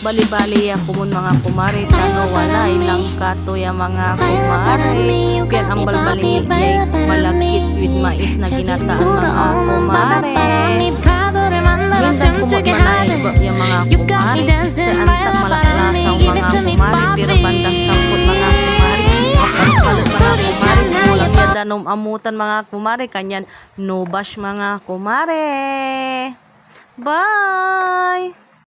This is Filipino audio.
bali-bali ya kumun mga kumari tano walay lang kato ya mga kumari pian ang balbali yay malagkit with mais na ginataan mga kumari gandang kumot manay ya mga kumari sa antak malaklasang mga kumari pero bandang sangkot mga kumari kapalit mga kumari mulang ya danom amutan mga kumari kanyan no bash mga kumari. Bye!